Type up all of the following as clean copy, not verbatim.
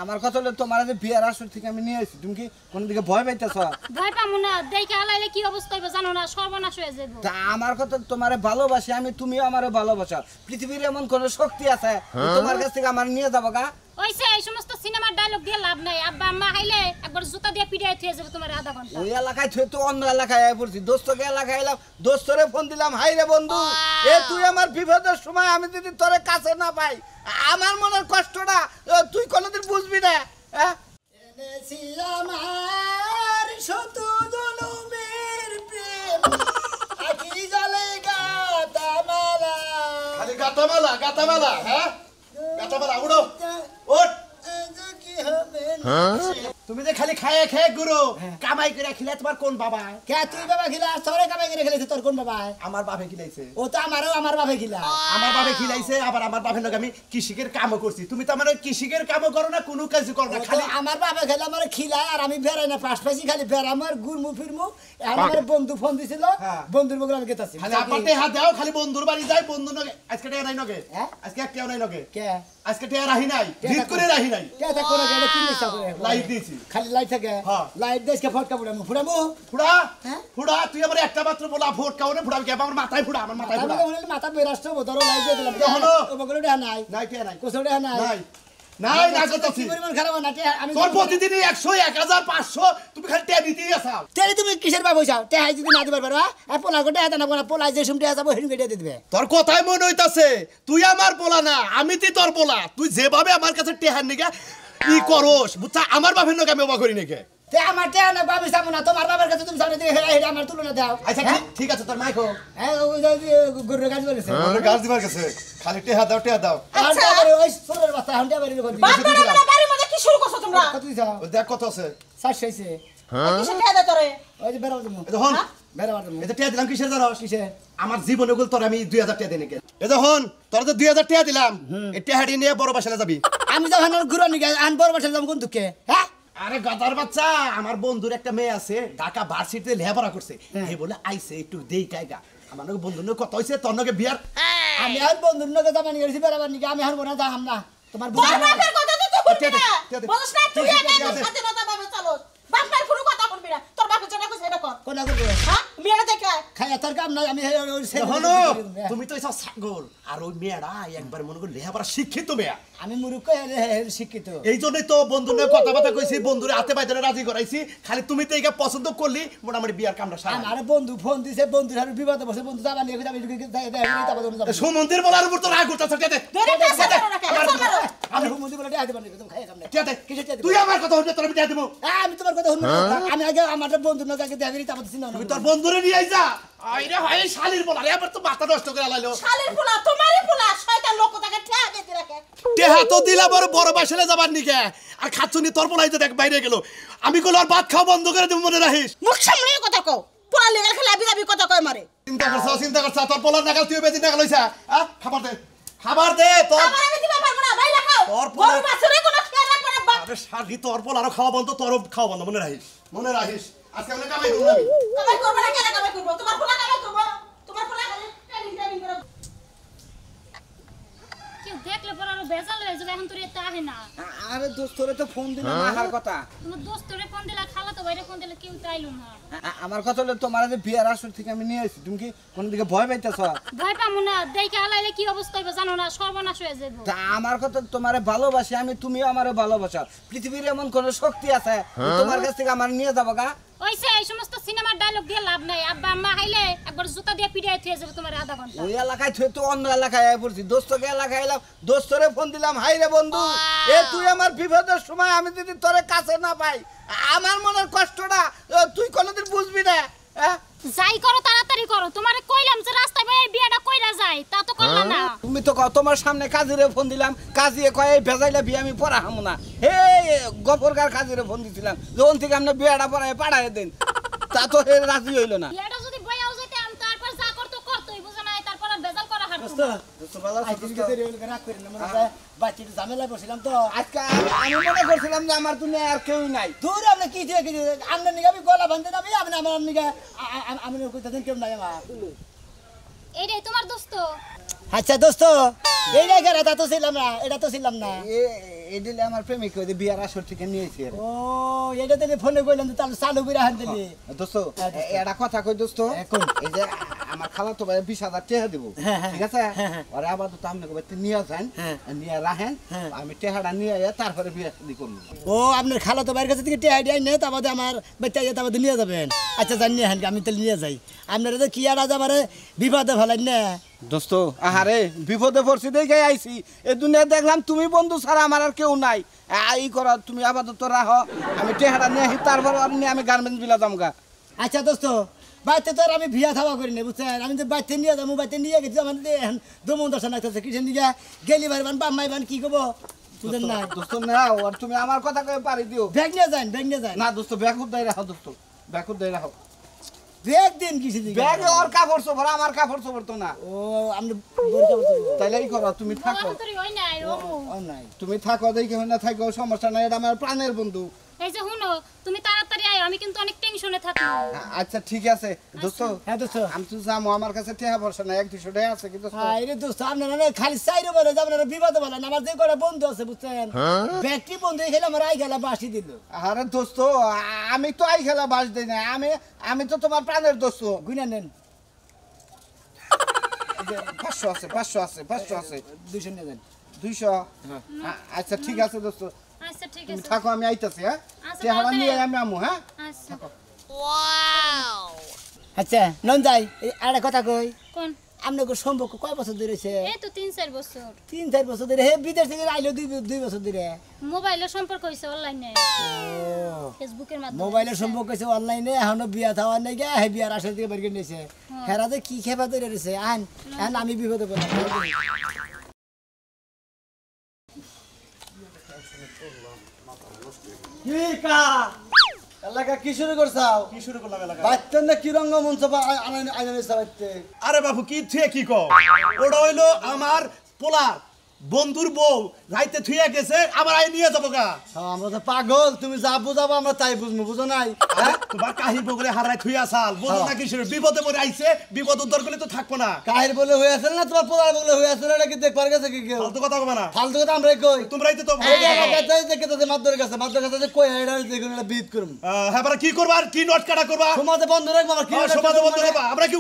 আমার কথা হলো তোমার যে বিয়ার আসর থেকে আমি নিয়ে আসি, তুমি কি কোন দিকে ভয় পাইতেছ? ভয় পামু না, দেখে আলাইলে কি অবস্থা হইবে জানো না, সর্বনাশ হয়ে যাবে। তা আমার কথা তোমারে ভালোবাসি আমি, তুমিও আমারে ভালোবাসো। পৃথিবীর এমন কোন শক্তি আছে তোমার কাছ থেকে আমার নিয়ে যাবো গা? ওইসে এই সমস্ত সিনেমার ডায়লগ দিয়ে লাভ নাই। আব্বা আম্মা আইলে একবার জুতা দিয়ে পিটাই থিয়ে যাবে তোমার আধা ঘন্টা। ওই এলাকায় থুয়ে তো অন্য এলাকায় আয় পড়ছি, দোস্তকে এলাকায় এলাম, দোস্তরে ফোন দিলাম, হাই রে বন্ধু এ তুই আমার বিপদের সময় আমি যদি তোরে কাছে না পাই আমার মনের কষ্টটা তুই কোনোদিন বুঝবি না। হ্যাঁ এনেছি আমার শত জনমের প্রেম আখি জলে গাতামালা, খালি গাতামালা গাতামালা। হ্যাঁ গাতামালা উড়ো ওঠ। তুমি যে খালি খায় খেয়ে গুরু কামাই করে খিলে তোমার কোন বাবা? কে তুই বাবা খিলা? তোরে কামাই করে খেলেছে তোর কোন বাবা? আমার বাপে খিলাইছে। ও তো আমারও আমার বাপে খিলা। আমার বাপে খিলাইছে, আবার আমার বাপের লগে আমি কৃষিকের কামও করছি। তুমি তো আমার কৃষিকের কামও করো না, কোনো কাজ করো না, খালি আমার বাপে খেলে আমার খিলায় আর আমি বেড়াই না, পাশ পাশি খালি বেড়া আমার ঘুরমু ফিরমু। আমার বন্ধু ফোন দিছিল, বন্ধুর বগলে আমি গেতাছি। খালি আপাতে হাত দাও, খালি বন্ধুর বাড়ি যাই, বন্ধুর নগে আজকে টিয়া নাই নগে। আজকে একটাও নাই নগে। কে আজকে টিয়া রাহি নাই, জিত করে রাহি নাই। কে তা করে গেলে কি নিছা করে? লাইট দিয়েছি, খালি লাইট থাকে। লাইট দেশকে ফটকা ফুড়ামু ফুড়ামু ফুড়া ফুড়া। তুই আমার একটা মাত্র বলা ভোট কাউনে ফুড়াবি কে? আমার মাথায় ফুড়া, আমার মাথায় ফুড়া। আমি মাথা বেরাস্ত ধরো লাইট দিয়ে দিলাম। হলো ও বগলে দেয়া নাই, নাই টিয়া নাই, কোসো দেয়া নাই, নাই নাই না করতেছি। পরিমাণ খারাপ না টিয়া আমি তোর প্রতিদিন 100 1000 500 তুমি খালি টিয়া দিতেই আসাও। তেরি তুমি কিসের বাবু চাও? টিয়া যদি না দিবার পারবা আর পোলা গোটে হাতে না পোলা পোলা যে সুমটি যাবো হেডু কেটে দিবে। তোর কথাই মনে হইতাছে তুই আমার পোলা না, আমি তুই তোর পোলা। তুই যেভাবে আমার কাছে টেহার নিকে ই করস বুঝছা, আমার বাপের নকে আমি অবাক করি নাকি? তে আমার টিয়া না বাবু চাবো না, তোমার বাবার কাছে তুমি সামনে দিয়ে হেরা হেরা আমার তুলনা দাও। আচ্ছা ঠিক আছে, তোর মাইকো হ্যাঁ ওই যে গরুর গাছ বলেছে আমার গাছ দিবার কাছে খালি টেহা দাও টেহা দাও। আচ্ছা ওই সোরের বাচ্চা হান্ডা বাড়ির করে দিছে। বাবা বাড়ির মধ্যে কি শুরু করছো তোমরা? কত দিছো? ওই দেখ কত আছে। 700 হইছে। কিসে ঠেয়া দে তোরে? ওই যে বেরাও দিমু এই দেখুন বেরাও দিমু। এই যে টেহা দিলাম কিসের জানোস? কিসে? আমার জীবনে গুলো তোর আমি 2000 টাকা দেই নাকি? এই দেখুন তোর যে 2000 টাকা দিলাম এই টেহাড়ি নিয়ে বড় বাসায় যাবি। আমি যখন ঘুরে নিয়ে আন বড় বাসা যাম কোন দুঃখে? হ্যাঁ আরে গাদার বাচ্চা, আমার বন্ধুর একটা মেয়ে আছে ঢাকা ভার্সিটিতে লেখাপড়া করছে, এই বলে আইছে একটু দেই টাকা। আমার নাকি বন্ধুর নাকি কথা হইছে, তোর নাকি বিয়ার। আমি আর বন্ধুর নকে যাবানি গেছি বেরাবার নিকে আমি আর কোনা যাম না। তোমার তোর বাপের কথা তো তুই শুনবি না। দে। বলছ না তুই একা স্বাধীনতা ভাবে চলো। বাপের কোনো কথা শুনবি না। তোর বাপের জন্য কইছ এটা কর। কোনা করবে? হ্যাঁ মেয়ে দেখে খায়া তোর কাম নাই আমি ওই হলো তুমি তো এসব ছাগল। আর ওই মেয়েরা একবার মনে করি লেখাপড়া শিক্ষিত মেয়া, আমি মূর্খ শিক্ষিত। এই জন্যই তো বন্ধুর নাকি কথাবার্তা কইছি, বন্ধুরে হাতে পাইতে রাজি করাইছি। খালি তুমি তো এইটা পছন্দ করলি মোটামুটি বিয়ার কামটা সারা। আমার বন্ধু ফোন দিছে, বন্ধুর আর বিপদে বসে বন্ধু যাবানি আমি যাব। সুমন্দির বলার উপর তো রাগ উঠতেছে। কে দে ধরে কাছে রাখে মারো। আমি হুমুদি বলে আইতে পারি তুমি খাইয়া কামনে। কে দে কিসে তে? তুই আমার কথা হইতে তোর আমি দেব। আমি তোমার কথা শুনবো না। আমি আগে আমার বন্ধুর নকে আগে দেখাবি তারপর চিন্তা তুই তোর বন্ধুরে নিয়ে আইছা। আইরে হয় শালির বলার এবার তো মাথা নষ্ট করে আলাইলো। শালির পোলা তোমারই পোলা শয়তান লোক তাকে ঠেয়া দিয়ে রাখে। টেহা তো দিলা বড় বাসায় যাবার নিকে, আর খাচ্ছনি তোর বলাইতে দেখ বাইরে গেল। আমি কইল আর ভাত খাওয়া বন্ধ করে দেব, মনে রাখিস। মুখ সামনে কথা কও। পোলা লেগার খেলা বিদাবি কথা কয় মারে। চিন্তা করছ তোর পোলার নাগাল তুই বেদিন নাগাল হইছা। খাবার দে তোর। আমার আমি দিবা পারবো না, বাইরে খাও। তোর বড় বাছরে কোনো খেয়াল রাখবে না বাপ। আরে শালি তোর পোলারও খাওয়া বন্ধ, তোরও খাওয়া বন্ধ, মনে রাখিস। মনে রাখিস আজকে আমরা কামাই করব আমি। কামাই করবে না, কেন কামাই করব? তোমার পোলা কামাই করব। তোমার পোলা খালি ট্রেনিং করে। কেউ দেখলে পর আরো বেজাল হয়ে যাবে। এখন তোর এত আহে না। আরে দোস্তরে তো ফোন দিলাম আহার কথা। তোমার দোস্তরে ফোন দিলা, খালা তো বাইরে ফোন দিলে কেউ চাইলো না। আমার কথা হলো তোমার যে বিয়ার আসর থেকে আমি নিয়ে আসি, তুমি কি কোন দিকে ভয় পাইতেছ? ভয় পামু না, দেখে আলাইলে কি অবস্থা হইবে জানো না, সর্বনাশ হয়ে যাবে। তা আমার কথা তোমারে ভালোবাসি আমি, তুমিও আমারে ভালোবাসো। পৃথিবীর এমন কোন শক্তি আছে তোমার কাছ থেকে আমার নিয়ে যাবো গা? ওইসে এই সমস্ত সিনেমার ডায়লগ দিয়ে লাভ নাই। আব্বা আম্মা আইলে একবার জুতা দিয়ে পিটাই থিয়ে যাবে তোমার আধা ঘন্টা। ওই এলাকায় থুয়ে তো অন্য এলাকায় আয় পড়ছি, দোস্তকে এলাকায় এলাম, দোস্তরে ফোন দিলাম, হাই রে বন্ধু এ তুই আমার বিপদের সময় আমি যদি তোরে কাছে না পাই আমার মনের কষ্টটা তুই কোনোদিন বুঝবি না। হ্যাঁ যাই করো তাড়াতাড়ি করো। তোমারে কইলাম যে রাস্তায় ভাই বিয়াটা কইরা যায়, তা তো করলা না। তুমি তো তোমার সামনে কাজীরে ফোন দিলাম, কাজী কয় এই ভেজাইলে বিয়ে আমি পড়া হামু না। হে গফরকার কাজীরে ফোন দিছিলাম যখন থেকে আপনি বিয়েটা পড়ায় পাঠায় দিন, তা তো হে রাজি হইল না। বিয়াটা যদি বইয়াও যেতে আমি তারপর যা করতে করতেই বুঝে না, তারপর আর বেজাল করা হাঁটতো দোস্ত ভালো রাগ করি না, মনে বাচ্চি ঝামেলায় বসছিলাম তো আজকে। আমি মনে করছিলাম যে আমার দুনিয়া আর কেউ নাই। দূর আপনি কি দিয়ে কি আপনার নিকে আমি গলা বাঁধতে নামি আপনি আমার নিকে আমি কইতেছেন কেউ নাই আমার। এইটাই তোমার দোস্ত? আচ্ছা দোস্ত এইটাই কেন? তা তো ছিলাম না, এটা তো ছিলাম না। এই দিলে আমার প্রেমিক ওই যে বিয়ার আসর থেকে নিয়েছে ও এটা দিলে ফোনে কইলাম তো তাহলে চালু করে হান দিলি দোস্ত এটা কথা কই দোস্ত এই যে আমার খালা তো ভাই 20,000 টাকা দেব ঠিক আছে আরে আবার তো আপনি কইতে নিয়ে যান নিয়ে রাখেন আমি টাকাটা নিয়ে তারপরে বিয়া শাদী করব ও আপনার খালা তো বাইরের কাছে থেকে টেহাই দেয় নেই তারপরে আমার বাচ্চা তারপরে নিয়ে যাবেন আচ্ছা জানি হ্যাঁ আমি তাহলে নিয়ে যাই আপনারা তো কি আর আজ আমার বিপদে ফেলেন না দোস্ত আহারে বিপদে পড়ছি দেখে আইছি এই দুনিয়া দেখলাম তুমি বন্ধু ছাড়া আমার আর কেউ নাই এই করো তুমি আপাতত রাখো আমি টাকাটা নিয়ে আসি তারপর আমি গার্মেন্টস বিলা যামগা আচ্ছা দোস্ত বাচ্চা তো আর আমি ভিয়া থাবা করি না বুঝছেন আমি তো বাচ্চা নিয়ে যাবো বাচ্চা নিয়ে গেছি আমার এখন দমন দর্শন লাগতেছে কিসের দিকে গেলি ভাইবান বাম্মাইবান কি করবো বুঝেন না দোস্ত নাও আর তুমি আমার কথা কয়ে পারি দিও ব্যাগ নিয়ে যান না দোস্ত ব্যাগ উদ্দাই রাখো দোস্ত ব্যাগ উদ্দাই রাখো ব্যাগ দিন কিছু দিকে ব্যাগে ওর কাপড় চোপড় আমার কাপড় চোপড় তো না ও আপনি বলতে বলতে তাইলে এই করো তুমি থাকো তোর ওই নাই ও ও নাই তুমি থাকো দেখে না থাকো সমস্যা নাই এটা আমার প্রাণের বন্ধু এই যে হুনো তুমি তাড়াতাড়ি আয় আমি কিন্তু অনেক টেনশনে থাকি আচ্ছা ঠিক আছে দোস্ত হ্যাঁ দোস্ত আমি তো যাবো আমার কাছে টাকা পয়সা নাই 100-200 টাকা আছে কিন্তু আরে দোস্ত আপনারা না খালি চাইরে বলে যাবেন না বিপদে বলেন আমার যে কটা বন্ধু আছে বুঝছেন ব্যাগটি বন্ধু খেলে আমার আই খেলা বাসি দিল আরে দোস্ত আমি তো আই খেলা বাস দেই না আমি তো তোমার প্রাণের দোস্ত গুনা নেন 500 আছে 500 আছে 200 নিয়ে যান 200 আচ্ছা ঠিক আছে দোস্ত আচ্ছা ঠিক তুমি আছে থাকো আমি আইতাছি হ্যাঁ আচ্ছা, টাকাটা তাড়াতাড়ি নিয়ে আয়। আমি আমু হ্যাঁ আচ্ছা আচ্ছা নন যাই আর কথা কই কোন আপনাকে সম্পর্ক কয় বছর ধরে হয়েছে এই তো 3-4 বছর 3-4 বছর ধরে হে বিদেশ থেকে আইলো 2 বছর ধরে মোবাইলের সম্পর্ক হইছে অনলাইনে ফেসবুকের মাধ্যমে মোবাইলের সম্পর্ক হয়েছে অনলাইনে এখনো বিয়া থাওয়ার নাই গে হে বিয়ার আসার দিকে বের করে নিয়েছে হেরাতে কি খেপা ধরে রয়েছে আন আমি বিপদে পড়লাম কি কা এলাকা কি শুরু করছাও কি শুরু করলাম এলাকা বাচ্চার না কি রঙ্গ মঞ্চ আইনে চালাইতে আরে বাবু কি থুয়ে কি কও ওটা হইলো আমার পোলা বন্ধুর বউ রাইতে থুয়ে গেছে আবার আই নিয়ে যাবো গা আমরা তো পাগল তুমি যা বুঝাবো আমরা তাই বুঝবো বুঝো নাই হ্যাঁ তোমার কাহির বগলে হারাই থুইয়া সাল বুঝো না কিসের বিপদে পড়ে আইছে বিপদ উদ্ধার করলে তো থাকবো না কাহির বলে হয়ে আছে না তোমার পোলার বলে হয়ে আছে এটা কি দেখবার গেছে কি কেউ ফালতু কথা কবে না ফালতু কথা আমরা কই তোমরাই তো মাদ্দরের কাছে কই এটা দেখুন এটা বিট করুম হ্যাঁ কি করবা আর কি নট কাটা করবা সমাজে বন্ধ রাখবো আমার কি সমাজে বন্ধ করবা আমরা কি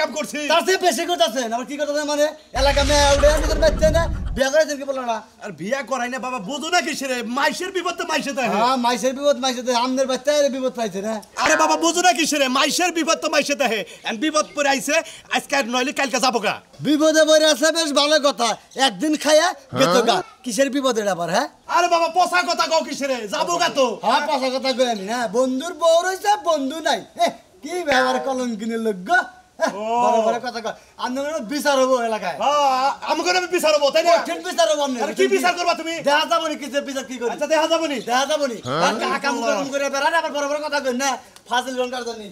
কাম করছি তার চেয়ে বেশি করতেছেন আবার কি করতেছেন মানে এলাকা মেয়ে উড়ে নিজের বাচ্চা না বিয়া করেছেন কি বললো না আর বিয়া করাই না বাবা বুঝো না কিসের মাইশের বিপদ তো মাইশে দেয় হ্যাঁ মাইসের বিপদ মাইসে আমনের বাচ্চা বিপদ পাইছে না আরে বাবা বুঝো না কিসের মাইশের বিপদ তো মাইশে দেয় বিপদ পরে আইছে আজকে আর নইলে কালকে যাবো গা বিপদে পড়ে আছে বেশ ভালো কথা একদিন খাইয়া গেতো গা কিসের বিপদ এটা আবার হ্যাঁ আরে বাবা পচা কথা কও কিসের যাবো গা তো হ্যাঁ পাশা কথা কই আমি হ্যাঁ বন্ধুর বউ রয়েছে বন্ধু নাই কি ব্যবহার কলম কিনে লোক গো বড় বড় কথা কয় আন্দোলন বিচার হবো এলাকায় আমাকে আমি বিচার হবো তাই না ঠিক বিচার হবো আপনি আর কি বিচার করবা তুমি দেখা যাবো নি কিসের বিচার কি করি আচ্ছা দেখা যাবো নি দেখা যাবো নি কাম করুম করে বেড়ান আবার বড় বড় কথা কই না ফাজিল রঙ্গার জন্য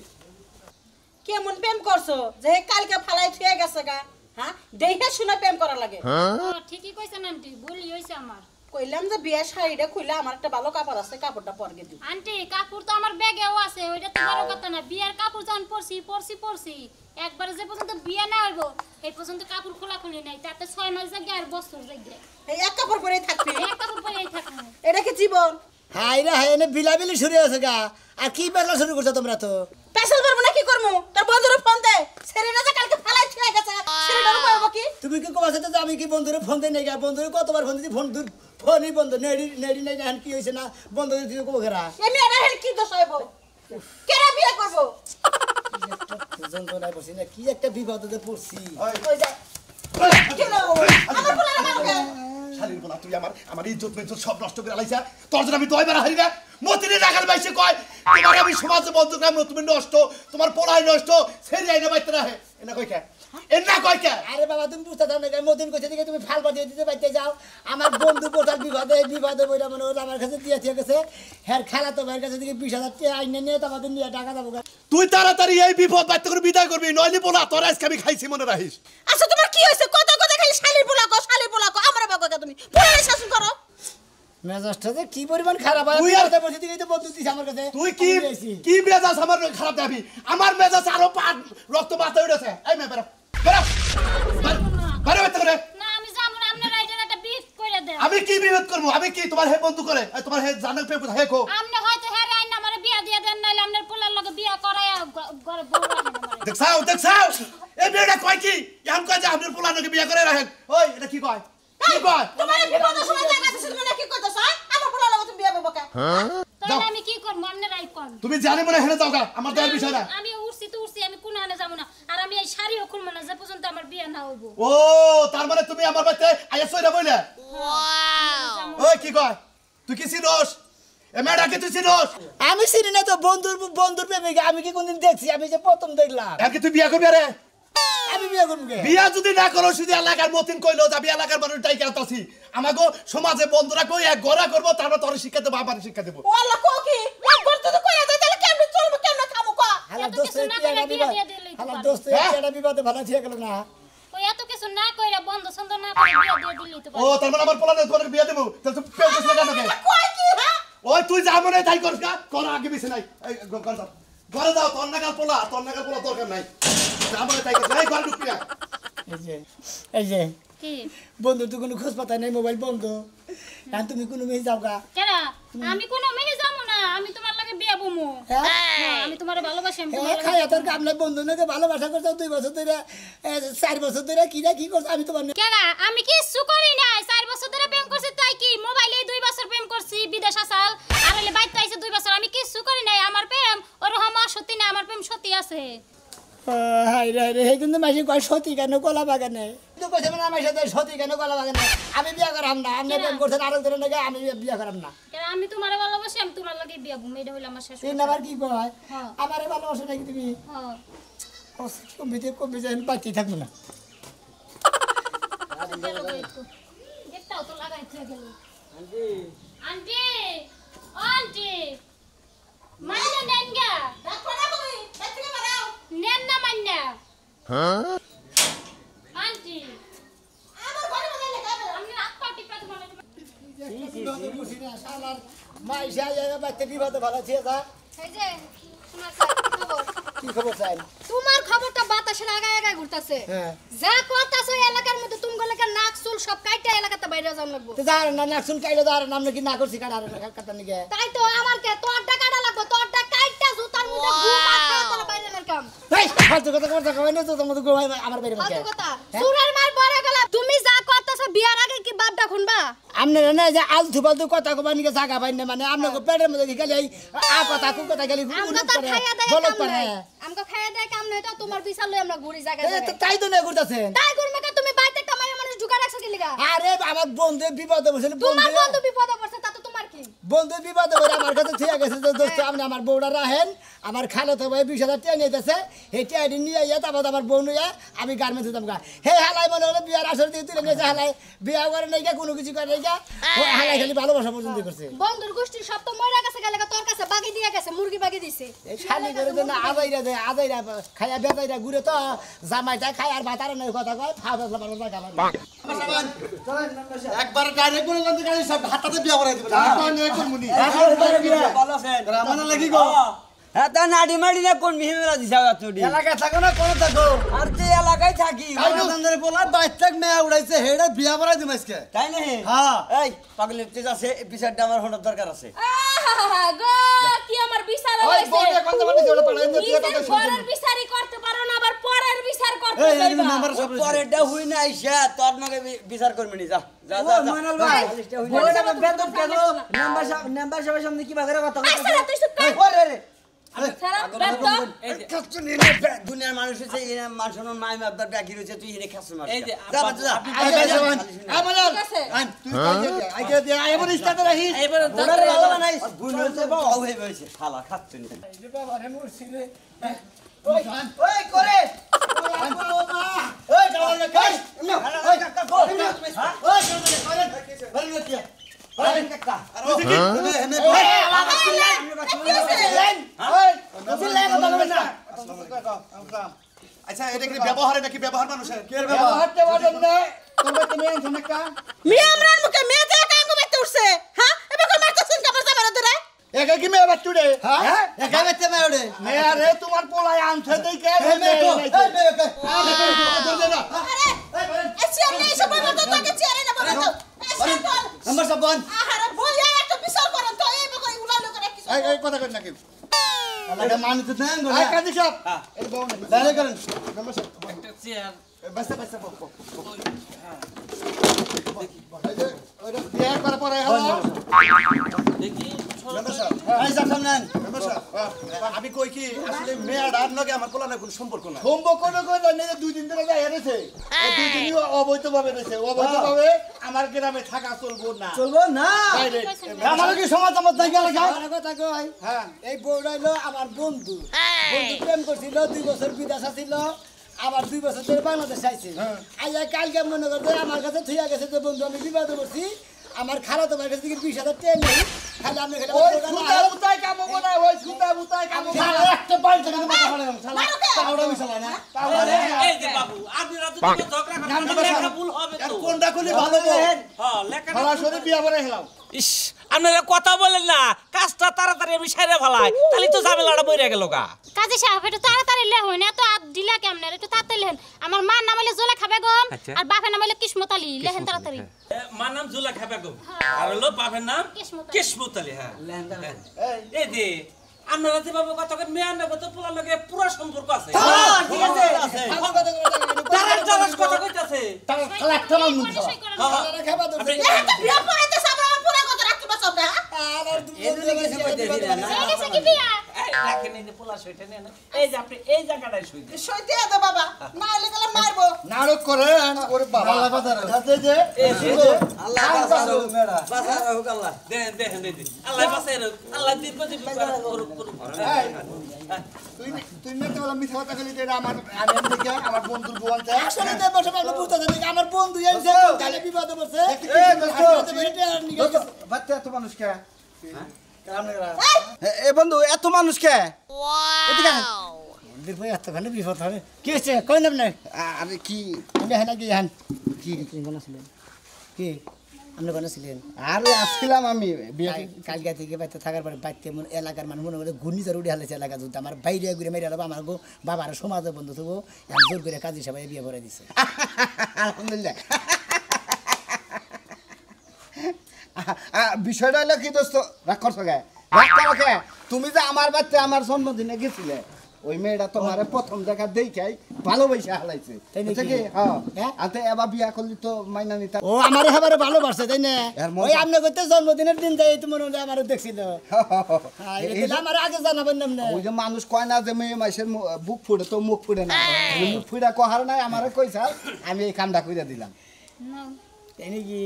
কেমন প্রেম করছো যে কালকে ফালাই থুয়ে গেছে গা হ্যাঁ দেখে শুনে প্রেম করা লাগে ও ঠিকই কইছেন আন্টি ভুলই হইছে আমার কইলাম যে বিয়ে শাড়িটা খুইলে আমার একটা ভালো কাপড় আছে কাপড়টা পরগে দিই আন্টি কাপড় তো আমার ব্যাগেও আছে ওইটা তো বড় কথা না বিয়ার কাপড় যখন পরছি একবার যে পর্যন্ত বিয়ে না হইব এই পর্যন্ত কাপড় খোলাখুলি নাই তাতে 6 মাস জায়গা আর বছর জায়গা এই এক কাপড় পরেই থাকবি এক কাপড় পরেই থাকবো এটা কি জীবন হাই রে হাই এনে বিলাবিলি শুরু আছে গা আর কি বেলা শুরু করছো তোমরা তো পেশাল করবো না কি করবো তোর বন্ধুরে ফোন দে সেরিনা যে কালকে ফালাই থুয়ে গেছে সেরিনারও পাবো কি তুমি কি কবা সেটা আমি কি বন্ধুরে ফোন দেই নাই গা বন্ধুরে কতবার ফোন দিছি ফোনই বন্ধ নেড়ি নাই জান কি হইছে না বন্ধ দিতে কব ঘরা এমনি এটা হেল কি দোষ হইব কেরা বিয়ে করবো যন্ত্রণায় পড়ছি না কি একটা বিপদে পড়ছি কই যায় কেন আমার বলার আমাকে শালীর বলা তুই আমার ইজ্জত মেজ্জত সব নষ্ট করে আলাইছা তোর জন্য আমি 2 বার হারি না মতিনি রাখাল বাইছে কয় তোমার আমি সমাজে বন্ধ গ্রাম তুমি নষ্ট তোমার পড়াই নষ্ট সেরি আইনা বাইতে রাখে এনা কই কে এনা কই কে আরে বাবা তুমি বুঝতে চাও না মদিন কইছে দিকে তুমি ফাল বাজিয়ে দিতে বাইতে যাও আমার বন্ধু কোটাল বিপদে বইরা মনে হলো আমার কাছে দিয়ে গেছে হ্যাঁ খালা তো ভাইয়ের কাছে দিকে 20,000 টাকা আইনে নিয়ে তোমাদের নিয়ে টাকা দেবো তুই তাড়াতাড়ি এই বিপদ বাইতে করে বিদায় করবি নইলে বলা তোর আজকে আমি খাইছি মনে রাখিস আচ্ছা তোমার কি হইছে কত কথা খালি শালির পোলা কো আমার বাবা তুমি পুরো শাসন করো মেজাজটা যে কি পরিমাণ খারাপ হয় তুই আর- বসে দিকে তো বন্ধু দিছ আমার কাছে তুই কি আমি গেছি। কি মেজাজ আমার খারাপ দেবি আমার মেজাজ আরো রক্ত বাতা উঠেছে এই মে বেরো বেরো বাইরে বাইতে করে না আমি যাবো না আপনারা এটা একটা বিফ করে দেন আমি কি বিরোধ করব আমি কি তোমার হে বন্ধু করে তোমার হে জানাল পে হে কো আপনি হয়তো হেরে আইন আমারে বিয়া দিয়ে দেন নাইলে আপনার পোলার লগে বিয়া করায়া ঘরে বউ রাখেন আমারে দেখছাও এই বিয়েটা কয় কি এখন কয় যে আপনার পোলানোকে বিয়ে করে রাখেন ওই এটা কি কয় কি কয় তোমার বিপদের সময় জায়গা দিছিল না কি কইতাছ আমার পোলা লাগা তুমি বিয়া করব কে তাহলে আমি কি করব আপনি রাই কোন তুমি জানি মনে হেরে যাও গা আমার দেয়ার বিষয় না আমি উঠছি আমি কোন আনে যাব না আর আমি এই শাড়িও খুলব না যে পর্যন্ত আমার বিয়া না হইব ও তার মানে তুমি আমার বাড়িতে আইয়া সইরা বইলে ওই কি কয় তুই কি চিনোস এ মেয়েটাকে তুই চিনোস আমি চিনি না তো বন্ধুর প্রেমিকা আমি কি কোনদিন দেখছি আমি যে প্রথম দেখলাম এমনকি তুই বিয়ে করবি আরে আমি বিয়ে করবো কে বিয়া যদি না করো শুধু এলাকার মতিন কইলো যাবি এলাকার মানুষ টাইকে আতাছি আমাগো সমাজে বন্ধুরা কই এক গড়া করবো তারপর তোর শিক্ষা দেবো আমার শিক্ষা দেবো ও আল্লাহ কো কি এক ঘর তো কইয়া যায় তাহলে কেমনে চলবো কেমনে খামু কো হালা এত দোস্ত কিছু না কি করে একটা বিয়া বিবাদ দিয়ে দিলেই তো হালা পারে। দোস্ত একটা বিবাদে ভালো ঠিক গেল না ওই এত কিছু না কইরা বন্ধ ছন্দ না করে বিয়া দিয়ে দিলেই তো ও পারে। তার মানে আমার পোলানে তোর বিয়ে দেবো তাহলে তুই পেও কইছ না কেন কই কি হ্যাঁ ওই তুই যা মনে তাই করিস না তোর আগে বেশি নাই এই ঘরে যাও তোর নাগাল পোলা দরকার নাই যা মনে তাই করিস এই ঘরে ঢুকবি না এই যে কি বন্ধু তুই কোনো খোঁজ পাতা নেই মোবাইল বন্ধ না তুমি কোনো মেয়ে যাও গা কেন আমি কোন মেনে যাবো না আমি তোমার লাগে বিয়া বমু হ্যাঁ আমি তোমারে ভালোবাসি আমি হ্যাঁ তোমার খাই তোর কাম নাই বন্ধু নাকি ভালোবাসা করছো 2 বছর ধরে 4 বছর ধরে কি করছো আমি তোমার কেন আমি কিছু করি নাই 4 বছর ধরে প্রেম করছি তাই কি মোবাইলে 2 বছর প্রেম করছি বিদেশ আসাল আর হলে বাইতে আইছে 2 বছর আমি কিছু করি নাই আমার প্রেম ওরকম সত্যি না আমার প্রেম সত্যি আছে হাই রে রে কিন্তু মাসি কয় সতী কেন কলা বাগানে তুই কইছ না আমার সাথে সতী কেন কলা বাগানে আমি বিয়া করাম না আপনি প্রেম করছেন আরেক ধরে নাকি আমি বিয়া করাম না কেন আমি তোমারে ভালোবাসি আমি তোমার লাগে বিয়া বমু এটা হইলো আমার শেষ তুই আবার কি কয় হ্যাঁ। আমারে ভালোবাসো নাকি তুমি হ্যাঁ কমিতে বাকি থাকবো না গেটটাও তো লাগাইতে গেল আন্টি আন্টি মাইনা নেনগা দেখো না তুমি দেখতে পারাও নেন না মাইনা আন্টি আমার ঘরে মধ্যে লেখা আমি রাত পার্টি পাতে বলে মাইসা বাচ্চা বিবাদে ভালো ছিল এই যে তোমার খবর কি খবর চাই তোমার খবরটা বাতাসের আগায় আগায় ঘুরতাছে হ্যাঁ যা করতাছ ওই এলাকার মধ্যে তুমি গলে নাক চুল সব কাইটা এলাকাতে বাইরে যাও লাগবো তো যার না না শুন কাইলে যার নাম নাকি না করছি কাটা নিকে তাই তো আমার কে তোরটা কাটা লাগবো তোরটা কাইটা জুতার মধ্যে ঘুম মারতে তোর বাইরে নারকাম এই ফালতু কথা করতে কই না তো তোমার গোমাই আমার বাইরে ফালতু মুখে কথা সুরের মার পরে গেল তুমি যা করতাছ বিয়ার আগে কি বাপটা খুনবা আমনে না যে আলতু ফালতু কথা কবা নিকে জায়গা পাই না মানে আমনে পেটের মধ্যে খালি এই আ কথা কু কথা খালি আমগো তো খাইয়া দেয় বলত কাম পারে নাই আমগো খাইয়া দেয় কাম নাই তো তোমার বিচার লই আমরা ঘুরি জায়গা এই তো তাই তো না করতেছেন তাই করবে কা তুমি বাইতে কামাই মানুষ ঢুকা রাখছ কি লাগা আরে আমার বন্ধু বিপদে বসে তোমার বন্ধু বিপদে পড়ছে তা তো তোমার কি বন্ধু বিপদে বসে আমার কাছে ঠিক গেছে যে দোস্ত আপনি আমার বউটা রাখেন আমার খালাতো ভাই 20,000 টাকা নিতেছে এই টাকা নিয়ে ইয়া তারপর আমার বউ নিয়ে আমি গার্মেন্টসে যাবো হে হালাই মনে হলো বিয়ার আসর দিয়ে তুলে নিয়েছে হালাই বিয়া করে নাই কোনো কিছু করে নাই হালাই খালি ভালোবাসা পর্যন্ত করছে বন্ধুর গোষ্ঠী সব তো মরে গেছে গেলে তোর কাছে বাকি দিয়ে গেছে মুরগি বাকি দিছে এই শালি করে যে না আজাইরা দেয় আজাইরা খাইয়া বেতাইরা ঘুরে তো জামাইটা খাই আর ভাতারে নয় কথা কয় ফা বেতলা পারবো না খাবার একবার ডাইরেক্ট করে গন্ধ গাড়ি সব হাতাতে বিয়া করাই দিবেন আপনি নিয়ে কোন মুনি ভালো আছেন রামানা লাগি গো হ্যাঁ তা নাড়ি মাড়ি না কোন মিহিমেরা দিছাও তুমি এলাকা থাকো না কোন থাকো আর যে এলাকায় থাকি আমাদের বলা 22 মেয়ে উড়াইছে হেডা বিয়া করাই দিম আজকে তাই না হ্যাঁ এই পাগলের তেজ আছে বিচারটা আমার হঠাৎ দরকার আছে আহা গো কি আমার বিচার ওই হইছে বউটা কথা বলে ওটা পালাই না তুই নিজের কথা শুনছিস ঘরের বিচারই করতে পারো না আবার পরের বিচার করতে এই যাইবা নাম্বার সব পরেরটা হুই না আইসা তোর নগে বিচার করবি নি যা যা ও যা মনাল ভাই বউটা বেদব কেন মেম্বার সাহেবের সামনে কি বাগের কথা আচ্ছা তুই চুপ কর ওরে রে সারা বেদব দুনিয়ার মানুষ হচ্ছে মানুষ মাই মাপদার বাকি রয়েছে তুই এনে খাস মার এই যে যা বাচ্চা যা আই বেজবান আই মনাল ঠিক আছে তুই আইকে দে আই এমন স্টার্ট রাখিস এবার ওরে ভালো বানাইস ভুল হচ্ছে বাবা হয়ে গেছে শালা খাচ্ছে নি ওই করে ওই কাওয়ালে খাই ওই কাকা কো ওই কাওয়ালে বল না কি ওই কাকা তুই কি হেনে ওই তুই লাইন কথা বলছ না আচ্ছা এটা কি ব্যবহার নাকি ব্যবহার মানুষের কি ব্যবহারতে বলেন না তোমরা তুমি সমস্যা মিয়া আমরার মুখে মেয়ে দিয়ে কাঙ্গো বাইতে উঠছে হ্যাঁ এবার কই মারতেছেন কাপড় জামার ধরে একা কি মেয়ে বাচ্চুরে হ্যাঁ একা বাচ্চা মেয়ে মেয়ে রে তোমার পোলাই আনছে দেই কে আরে এসে আপনি এসে বলতো তোকে চেয়ারে না বলতো আমার সব বন আহারে বইয়া একটা বিচার করেন তো এই বকই উলাই লোকের কিছু এই কথা কই না কি আলাদা মানুষ তো দেন গো এই কাজী সাহেব এই বউ না দাঁড়া করেন মেম্বার সাহেব একটা চেয়ার বাসা বাসা বক এই যে ওটা বিয়ে করা পরে হলো দেখি মেম্বার সাহেব এই সব সামনেন মেম্বার সাহেব আমি কই কি আসলে মেয়েটার লগে আমার পোলার কোনো সম্পর্ক না সম্পর্ক করে জানি যে 2 দিন ধরে যাই এনেছে এই 2 দিনই অবৈধভাবে রয়েছে অবৈধভাবে আমার গ্রামে থাকা চলবো না চলবো না আমার কি সমাজ আমার তাই গেল আমার কথা কই হ্যাঁ এই বউটা হইলো আমার বন্ধু বন্ধু প্রেম করছিল 2 বছর বিদেশ ছিল আবার 2 বছর ধরে বাংলাদেশ আইছে আইয়া কালকে মনে করতে আমার কাছে থইয়া গেছে যে বন্ধু আমি বিবাদ করছি আমার খালাতো ভাইয়ের কাছে 20,000 টাকা নেই খালি আপনি খালি ওই সুতা উতাই কাম হবে না ওই সুতা উতাই কাম হবে না একটা বাইক থেকে মাথা ফাড়ে শালা তাওড়া মিশালা না এই যে বাবু আপনি রাতে তুমি ঝগড়া করেন লেখা ভুল হবে তো কোনটা খুলি ভালো বউ হ্যাঁ লেখা সরাসরি বিয়া করে হেলাও ইস আপনারা কথা বলেন না কাজটা তাড়াতাড়ি আমি সাইরে ফেলাই তাহলে তো ঝামেলাটা বইরা গেল গা কাজী সাহেব একটু তাড়াতাড়ি লেহন এত আদ দিলা কেমনে একটু তাড়াতাড়ি লেহেন আমার মার নাম হইলে জোলা খাবে গম আচ্ছা। আর বাপের নাম হইলে কিসমত আলী লেহেন তাড়াতাড়ি মার নাম জুলা খাবে গো আর হলো বাপের নাম কিসমত আলী। কিসমত আলী হ্যাঁ এই যে আপনারা যে বাবু কথা কন মেয়ে আনবে তো পোলার লগে পুরো সম্পর্ক আছে ঠিক আছে আমার কথা তারার তারার কথা কইতাছে তার শালা একটা মানুষ পরিচয় করেন। খাবা তো একটা বিয়া পড়াইতে সাবা পুরা কথা রাখতে পারছ না আমার এদিকে কিছু কইতে দিনা না হয়ে গেছে কি বিয়া রাখেন এই যে পোলা শুইতে নেন এই যে আপনি এই জায়গাটায় শুইতে সইতে দে বাবা না হলে গেলে মারবো নাটক করে ওরে বাবা আল্লাহ বাজার সাথে যে আল্লাহ বাজার মেরা বাজার হোক আল্লাহ দেন দেখেন দেখেন আল্লাহ বাঁচাই রাখ আল্লাহ দিন দিন করুক তুই তুই না তো মিথ্যা কথা কইলি যে আমার আমি থেকে আমার বন্ধুর বোন চাই আসলে তো বসে আপনি বুঝতেছেন না আমার বন্ধু এসে খালি বিবাদ করছে এই দোস্ত দোস্ত বাচ্চা এত মানুষ কে কাম নেরা এ বন্ধু এত মানুষ কে এদিকে আয়। বন্ধুর ভাই এতখানি বিপদ হবে কি হয়েছে কই নাম নাই আরে কি আমি হ্যাঁ নাকি হ্যাঁ কি বানাছিলেন কি আপনি বানাছিলেন আরে আসছিলাম আমি বিয়ে কালকে থেকে বাইতে থাকার পরে বাইতে এলাকার মানুষ মনে করে ঘূর্ণিঝড় উঠে হালাইছে এলাকা যদি আমার বাইরে ঘুরে মেরে আলো আমার গো বাবার সমাজের বন্ধু থাকবো জোর করে কাজী সবাই বিয়ে করে দিছে আলহামদুলিল্লাহ বিষয়টা হলো কি দোস্ত রাগ করছো গে রাগ করো কে তুমি যে আমার বাচ্চা আমার জন্মদিনে গেছিলে ওই মেয়েটা তোমারে প্রথম দেখা দেখাই ভালোবাসা হালাইছে তাই নাকি? বুঝছো কি হ্যাঁ হ্যাঁ? আতে এবার বিয়া করলি তো মাইনা নিতা ও আমার এবারে ভালোবাসছে তাই না এর মন- ওই আপনি করতে জন্মদিনের দিন যাই তো মনে হয় আমার দেখছিল আমার আগে জানাবেন না ওই যে মানুষ কয় না যে মেয়ে মাসের বুক ফুড়ে তো মুখ ফুড়ে না ওই মুখ ফুড়া কহার নাই আমারে কইছাল আমি এই কামটা কইরা দিলাম না তাই নাকি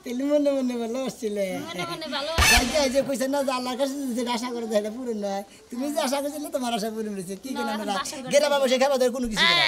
তেলি মনে মনে ভালো আসছিলে মনে মনে ভালো যাইতে যে কইছে না যে আল্লাহর কাছে যদি আশা করে তাহলে পূরণ নয় তুমি যে আশা করছিলে তোমার আশা পূরণ হয়েছে কি কেন না, বাসা করে গেরা বাবা সে খাবার কোনো কিছু করে না।